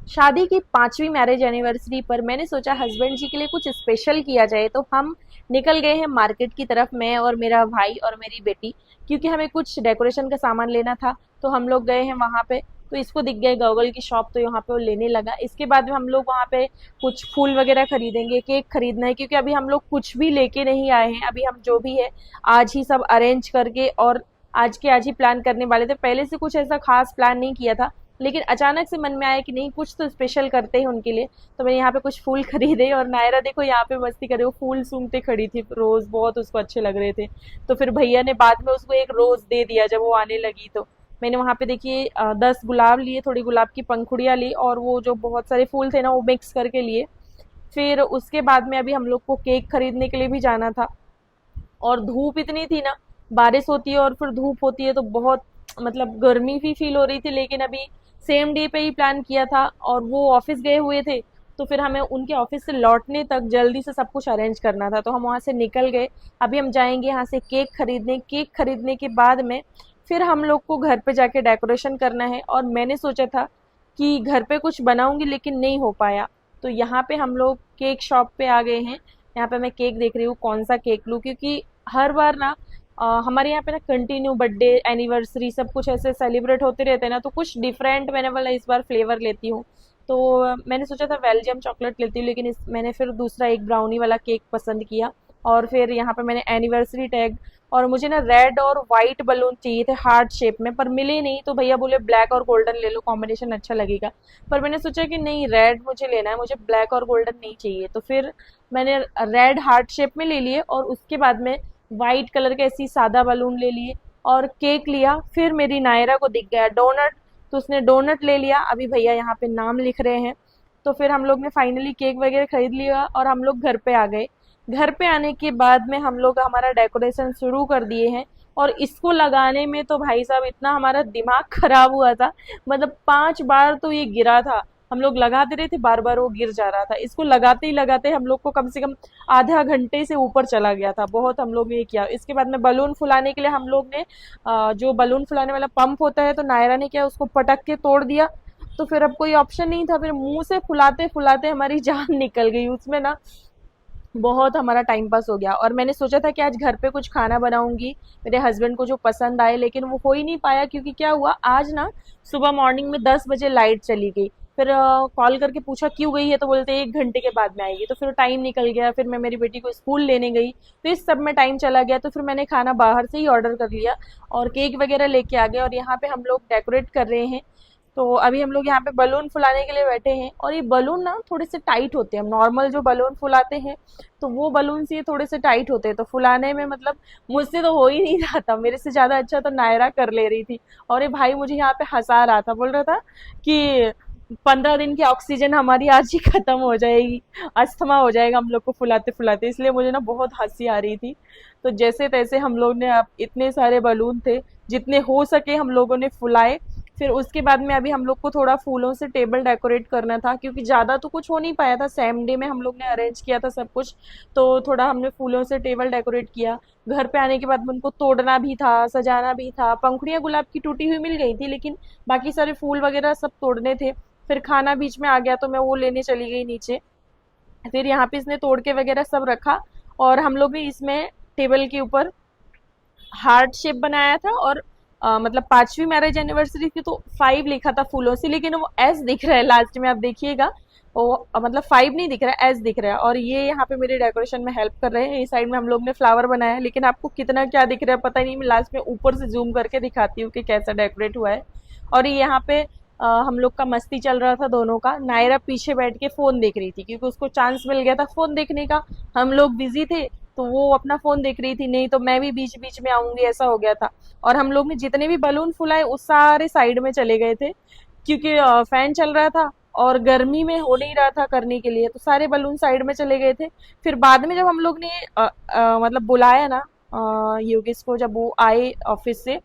शादी की 5वीं मैरिज एनिवर्सरी पर मैंने सोचा हस्बैंड जी के लिए कुछ स्पेशल किया जाए, तो हम निकल गए हैं मार्केट की तरफ, मैं और मेरा भाई और मेरी बेटी, क्योंकि हमें कुछ डेकोरेशन का सामान लेना था। तो हम लोग गए हैं वहाँ पे। तो इसको दिख गए गॉगल की शॉप, तो यहाँ पे वो लेने लगा। इसके बाद में हम लोग वहाँ पे कुछ फूल वगैरह खरीदेंगे, केक खरीदना है, क्योंकि अभी हम लोग कुछ भी लेके नहीं आए हैं। अभी हम जो भी है आज ही सब अरेंज करके और आज के आज ही प्लान करने वाले थे। पहले से कुछ ऐसा खास प्लान नहीं किया था, लेकिन अचानक से मन में आया कि नहीं कुछ तो स्पेशल करते हैं उनके लिए। तो मैंने यहाँ पे कुछ फूल खरीदे, और नायरा देखो यहाँ पे मस्ती करे, वो फूल सूंघते खड़ी थी, रोज बहुत उसको अच्छे लग रहे थे। तो फिर भैया ने बाद में उसको एक रोज दे दिया जब वो आने लगी। तो मैंने वहाँ पे देखिए 10 गुलाब लिए, थोड़ी गुलाब की पंखुड़ियाँ ली, और वो जो बहुत सारे फूल थे ना वो मिक्स करके लिए। फिर उसके बाद में अभी हम लोग को केक खरीदने के लिए भी जाना था। और धूप इतनी थी ना, बारिश होती है और फिर धूप होती है तो बहुत मतलब गर्मी भी फील हो रही थी। लेकिन अभी सेम डे पे ही प्लान किया था और वो ऑफिस गए हुए थे, तो फिर हमें उनके ऑफिस से लौटने तक जल्दी से सब कुछ अरेंज करना था, तो हम वहाँ से निकल गए। अभी हम जाएंगे यहाँ से केक खरीदने। केक खरीदने के बाद में फिर हम लोग को घर पे जाके डेकोरेशन करना है। और मैंने सोचा था कि घर पे कुछ बनाऊंगी, लेकिन नहीं हो पाया। तो यहाँ पे हम लोग केक शॉप पे आ गए हैं। यहाँ पे मैं केक देख रही हूँ कौन सा केक लूँ, क्योंकि हर बार ना हमारे यहाँ पे ना कंटिन्यू बर्थडे एनिवर्सरी सब कुछ ऐसे सेलिब्रेट होते रहते हैं ना, तो कुछ डिफरेंट मैंने वाला इस बार फ्लेवर लेती हूँ। तो मैंने सोचा था बेल्जियम चॉकलेट लेती हूँ, लेकिन मैंने फिर दूसरा एक ब्राउनी वाला केक पसंद किया। और फिर यहाँ पे मैंने एनिवर्सरी टैग, और मुझे ना रेड और वाइट बलून चाहिए थे हार्ट शेप में, पर मिले नहीं। तो भैया बोले ब्लैक और गोल्डन ले लो, कॉम्बिनेशन अच्छा लगेगा। पर मैंने सोचा कि नहीं, रेड मुझे लेना है, मुझे ब्लैक और गोल्डन नहीं चाहिए। तो फिर मैंने रेड हार्ट शेप में ले लिए, और उसके बाद में वाइट कलर के ऐसी सादा बलून ले लिए और केक लिया। फिर मेरी नायरा को दिख गया डोनट, तो उसने डोनट ले लिया। अभी भैया यहाँ पे नाम लिख रहे हैं। तो फिर हम लोग ने फाइनली केक वगैरह खरीद लिया और हम लोग घर पे आ गए। घर पे आने के बाद में हम लोग हमारा डेकोरेशन शुरू कर दिए हैं। और इसको लगाने में तो भाई साहब इतना हमारा दिमाग खराब हुआ था, मतलब 5 बार तो ये गिरा था। हम लोग लगाते रहे थे, बार बार वो गिर जा रहा था। इसको लगाते ही लगाते हम लोग को कम से कम आधा घंटे से ऊपर चला गया था। बहुत हम लोग ने ये किया। इसके बाद में बलून फुलाने के लिए हम लोग ने जो बलून फुलाने वाला पंप होता है, तो नायरा ने क्या उसको पटक के तोड़ दिया। तो फिर अब कोई ऑप्शन नहीं था, फिर मुंह से फुलाते फुलाते हमारी जान निकल गई उसमें ना। बहुत हमारा टाइम पास हो गया। और मैंने सोचा था कि आज घर पे कुछ खाना बनाऊंगी मेरे हस्बैंड को जो पसंद आए, लेकिन वो हो ही नहीं पाया। क्योंकि क्या हुआ आज ना, सुबह मॉर्निंग में 10 बजे लाइट चली गई। फिर कॉल करके पूछा क्यों गई है, तो बोलते 1 घंटे के बाद में आएगी। तो फिर टाइम निकल गया। फिर मैं मेरी बेटी को स्कूल लेने गई, तो इस सब में टाइम चला गया। तो फिर मैंने खाना बाहर से ही ऑर्डर कर लिया और केक वगैरह लेके आ गए। और यहाँ पे हम लोग डेकोरेट कर रहे हैं। तो अभी हम लोग यहाँ पे बलून फुलाने के लिए बैठे हैं। और ये बलून ना थोड़े से टाइट होते हैं, हम नॉर्मल जो बलून फुलाते हैं तो वो बलून से ये थोड़े से टाइट होते हैं, तो फुलाने में मतलब मुझसे तो हो ही नहीं रहा था। मेरे से ज्यादा अच्छा तो नायरा कर ले रही थी। और ये भाई मुझे यहाँ पे हंसा रहा था, बोल रहा था कि 15 दिन की ऑक्सीजन हमारी आज ही खत्म हो जाएगी, अस्थमा हो जाएगा हम लोग को फुलाते फुलाते। इसलिए मुझे ना बहुत हंसी आ रही थी। तो जैसे तैसे हम लोग ने, अब इतने सारे बलून थे, जितने हो सके हम लोगों ने फुलाए। फिर उसके बाद में अभी हम लोग को थोड़ा फूलों से टेबल डेकोरेट करना था, क्योंकि ज्यादा तो कुछ हो नहीं पाया था, सेम डे में हम लोग ने अरेंज किया था सब कुछ। तो थोड़ा हमने फूलों से टेबल डेकोरेट किया। घर पे आने के बाद में उनको तोड़ना भी था, सजाना भी था। पंखुड़ियां गुलाब की टूटी हुई मिल गई थी, लेकिन बाकी सारे फूल वगैरह सब तोड़ने थे। फिर खाना बीच में आ गया, तो मैं वो लेने चली गई नीचे। फिर यहाँ पे इसने तोड़ के वगैरह सब रखा। और हम लोग ने इसमें टेबल के ऊपर हार्ट शेप बनाया था। और मतलब 5वीं मैरिज एनिवर्सरी थी तो 5 लिखा था फूलों से, लेकिन वो एस दिख रहा है लास्ट में, आप देखिएगा। वो मतलब 5 नहीं दिख रहा है, एस दिख रहा है। और ये यहाँ पे मेरे डेकोरेशन में हेल्प कर रहे हैं। इस साइड में हम लोग ने फ्लावर बनाया है, लेकिन आपको कितना क्या दिख रहा है पता ही नहीं। मैं लास्ट में ऊपर से जूम करके दिखाती हूँ कि कैसा डेकोरेट हुआ है। और ये यहाँ पे हम लोग का मस्ती चल रहा था दोनों का। नायरा पीछे बैठ के फोन देख रही थी, क्योंकि उसको चांस मिल गया था फोन देखने का। हम लोग बिजी थे, तो वो अपना फोन देख रही थी, नहीं तो मैं भी बीच बीच में आऊंगी, ऐसा हो गया था। और हम लोग ने जितने भी बलून फुलाए उस सारे साइड में चले गए थे, क्योंकि फैन चल रहा था और गर्मी में हो नहीं रहा था करने के लिए, तो सारे बलून साइड में चले गए थे। फिर बाद में जब हम लोग ने मतलब बुलाया ना योगेश को, जब वो आए ऑफिस से,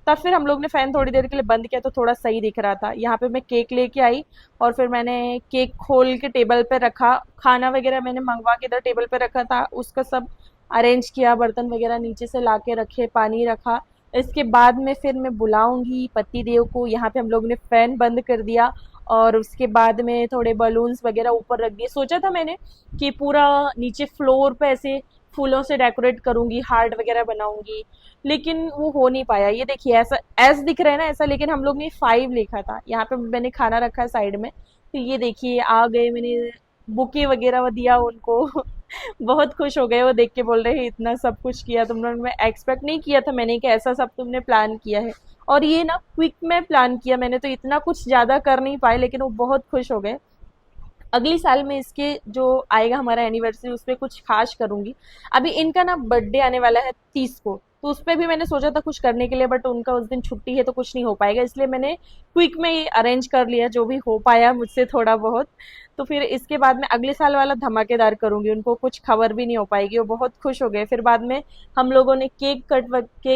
तब फिर हम लोग ने फैन थोड़ी देर के लिए बंद किया, तो थोड़ा सही दिख रहा था। यहाँ पे मैं केक लेके आई और फिर मैंने केक खोल के टेबल पे रखा। खाना वगैरह मैंने मंगवा के इधर टेबल पे रखा था, उसका सब अरेंज किया। बर्तन वगैरह नीचे से लाके रखे, पानी रखा। इसके बाद में फिर मैं बुलाऊंगी पति देव को। यहाँ पे हम लोग ने फैन बंद कर दिया और उसके बाद में थोड़े बलून्स वगैरह ऊपर रख दिए। सोचा था मैंने कि पूरा नीचे फ्लोर पे ऐसे फूलों से डेकोरेट करूंगी, हार्ट वगैरह बनाऊंगी, लेकिन वो हो नहीं पाया। ये देखिए ऐसा एस दिख रहा है ना ऐसा, लेकिन हम लोग ने 5 लिखा था। यहाँ पे मैंने खाना रखा है साइड में, तो ये देखिए आ गए, मैंने बुके वगैरह दिया उनको। बहुत खुश हो गए, वो देख के बोल रहे हैं इतना सब कुछ किया तुम लोग, मैं एक्सपेक्ट नहीं किया था मैंने कि ऐसा सब तुमने प्लान किया है। और ये ना क्विक में प्लान किया मैंने, तो इतना कुछ ज्यादा कर नहीं पाए, लेकिन वो बहुत खुश हो गए। अगली साल में इसके जो आएगा हमारा एनिवर्सरी, उस पर कुछ खास करूंगी। अभी इनका ना बर्थडे आने वाला है 30 को, तो उस पर भी मैंने सोचा था कुछ करने के लिए, बट उनका उस दिन छुट्टी है तो कुछ नहीं हो पाएगा, इसलिए मैंने क्विक में ही अरेंज कर लिया जो भी हो पाया मुझसे थोड़ा बहुत। तो फिर इसके बाद में अगले साल वाला धमाकेदार करूंगी, उनको कुछ खबर भी नहीं हो पाएगी, वो बहुत खुश हो गए। फिर बाद में हम लोगों ने केक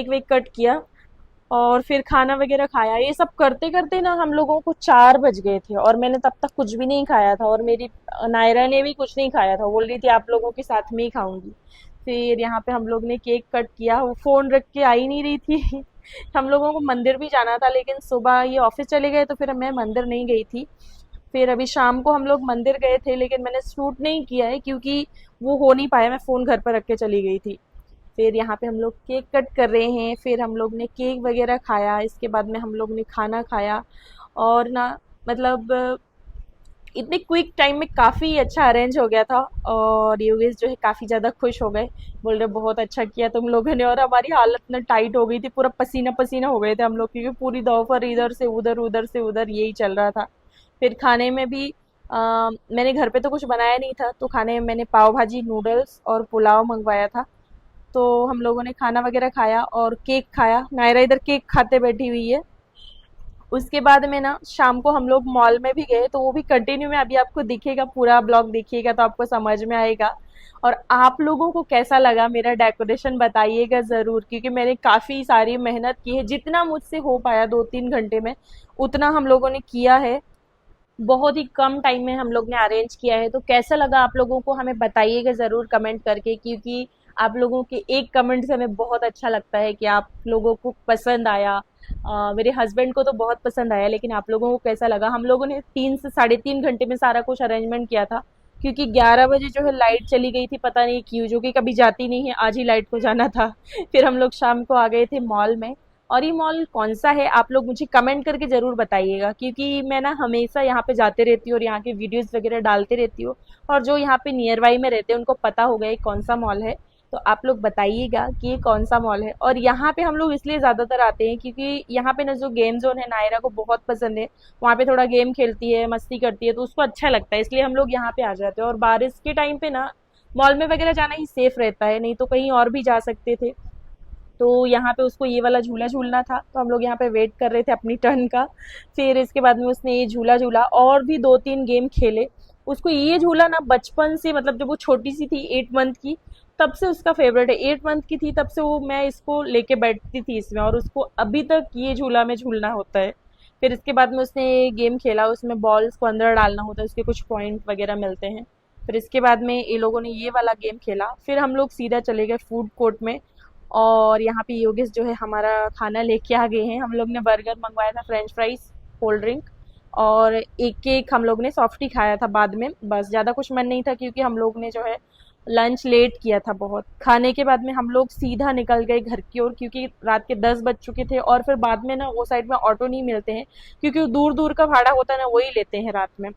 वेक कट किया, और फिर खाना वगैरह खाया। ये सब करते करते ना हम लोगों को 4 बज गए थे, और मैंने तब तक कुछ भी नहीं खाया था, और मेरी नायरा ने भी कुछ नहीं खाया था, बोल रही थी आप लोगों के साथ में ही खाऊंगी। फिर यहाँ पे हम लोग ने केक कट किया, वो फोन रख के आई नहीं रही थी। हम लोगों को मंदिर भी जाना था, लेकिन सुबह ये ऑफिस चले गए तो फिर मैं मंदिर नहीं गई थी। फिर अभी शाम को हम लोग मंदिर गए थे, लेकिन मैंने शूट नहीं किया है क्योंकि वो हो नहीं पाया, मैं फ़ोन घर पर रख के चली गई थी। फिर यहाँ पे हम लोग केक कट कर रहे हैं, फिर हम लोग ने केक वगैरह खाया, इसके बाद में हम लोग ने खाना खाया। और ना मतलब इतने क्विक टाइम में काफ़ी अच्छा अरेंज हो गया था, और योगेश जो है काफ़ी ज़्यादा खुश हो गए, बोल रहे बहुत अच्छा किया तुम लोगों ने। और हमारी हालत ना टाइट हो गई थी, पूरा पसीना पसीना हो गए थे हम लोग, क्योंकि पूरी दोपहर इधर से उधर उधर से उधर यही चल रहा था। फिर खाने में भी मैंने घर पे तो कुछ बनाया नहीं था, तो खाने में मैंने पाव भाजी, नूडल्स और पुलाव मंगवाया था। तो हम लोगों ने खाना वगैरह खाया और केक खाया, नायरा इधर केक खाते बैठी हुई है। उसके बाद में ना शाम को हम लोग मॉल में भी गए, तो वो भी कंटिन्यू में अभी आपको दिखेगा, पूरा ब्लॉग देखिएगा तो आपको समझ में आएगा। और आप लोगों को कैसा लगा मेरा डेकोरेशन बताइएगा ज़रूर, क्योंकि मैंने काफ़ी सारी मेहनत की है, जितना मुझसे हो पाया 2-3 घंटे में उतना हम लोगों ने किया है। बहुत ही कम टाइम में हम लोग ने अरेंज किया है। तो कैसा लगा आप लोगों को हमें बताइएगा ज़रूर कमेंट करके, क्योंकि आप लोगों के एक कमेंट से हमें बहुत अच्छा लगता है कि आप लोगों को पसंद आया। मेरे हस्बैंड को तो बहुत पसंद आया, लेकिन आप लोगों को कैसा लगा। हम लोगों ने 3 से 3.5 घंटे में सारा कुछ अरेंजमेंट किया था, क्योंकि 11 बजे जो है लाइट चली गई थी, पता नहीं क्यों, जो कि कभी जाती नहीं है, आज ही लाइट को जाना था। फिर हम लोग शाम को आ गए थे मॉल में। और ये मॉल कौन सा है आप लोग मुझे कमेंट करके ज़रूर बताइएगा, क्योंकि मैं ना हमेशा यहाँ पे जाते रहती हूँ और यहाँ के वीडियोस वगैरह डालते रहती हूँ, और जो यहाँ पे नियर बाई में रहते हैं उनको पता होगा ये कौन सा मॉल है। तो आप लोग बताइएगा कि ये कौन सा मॉल है। और यहाँ पे हम लोग इसलिए ज़्यादातर आते हैं क्योंकि यहाँ पे ना जो गेम जोन है, नायरा को बहुत पसंद है, वहाँ पे थोड़ा गेम खेलती है, मस्ती करती है, तो उसको अच्छा लगता है, इसलिए हम लोग यहाँ पे आ जाते हैं। और बारिश के टाइम पे ना मॉल में वगैरह जाना ही सेफ रहता है, नहीं तो कहीं और भी जा सकते थे। तो यहाँ पे उसको ये वाला झूला झूलना था, तो हम लोग यहाँ पे वेट कर रहे थे अपनी टर्न का। फिर इसके बाद में उसने ये झूला झूला, और भी 2-3 गेम खेले। उसको ये झूला ना बचपन से, मतलब जब वो छोटी सी थी 8 मंथ की, तब से उसका फेवरेट है। 8 मंथ की थी तब से वो, मैं इसको लेके बैठती थी इसमें, और उसको अभी तक ये झूला में झूलना होता है। फिर इसके बाद में उसने ये गेम खेला, उसमें बॉल्स को अंदर डालना होता है, उसके कुछ पॉइंट वगैरह मिलते हैं। फिर इसके बाद में ये लोगों ने ये वाला गेम खेला, फिर हम लोग सीधा चले गए फूड कोर्ट में। और यहाँ पे योगेश जो है हमारा खाना लेके आ गए हैं। हम लोग ने बर्गर मंगवाया था, फ्रेंच फ्राइज, कोल्ड ड्रिंक, और एक केक हम लोग ने सॉफ्टी खाया था बाद में, बस ज़्यादा कुछ मन नहीं था, क्योंकि हम लोग ने जो है लंच लेट किया था बहुत। खाने के बाद में हम लोग सीधा निकल गए घर की ओर, क्योंकि रात के 10 बज चुके थे, और फिर बाद में ना वो साइड में ऑटो नहीं मिलते हैं, क्योंकि दूर दूर का भाड़ा होता है ना, वही लेते हैं रात में।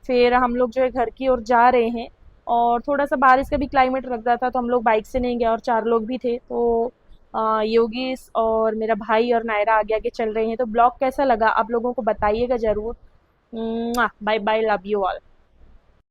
फिर हम लोग जो है घर की ओर जा रहे हैं, और थोड़ा सा बारिश का भी क्लाइमेट लग रहा था, तो हम लोग बाइक से नहीं गए, और 4 लोग भी थे, तो योगेश और मेरा भाई और नायरा आगे आगे चल रहे हैं। तो ब्लॉग कैसा लगा आप लोगों को बताइएगा ज़रूर। Bye bye, love you all.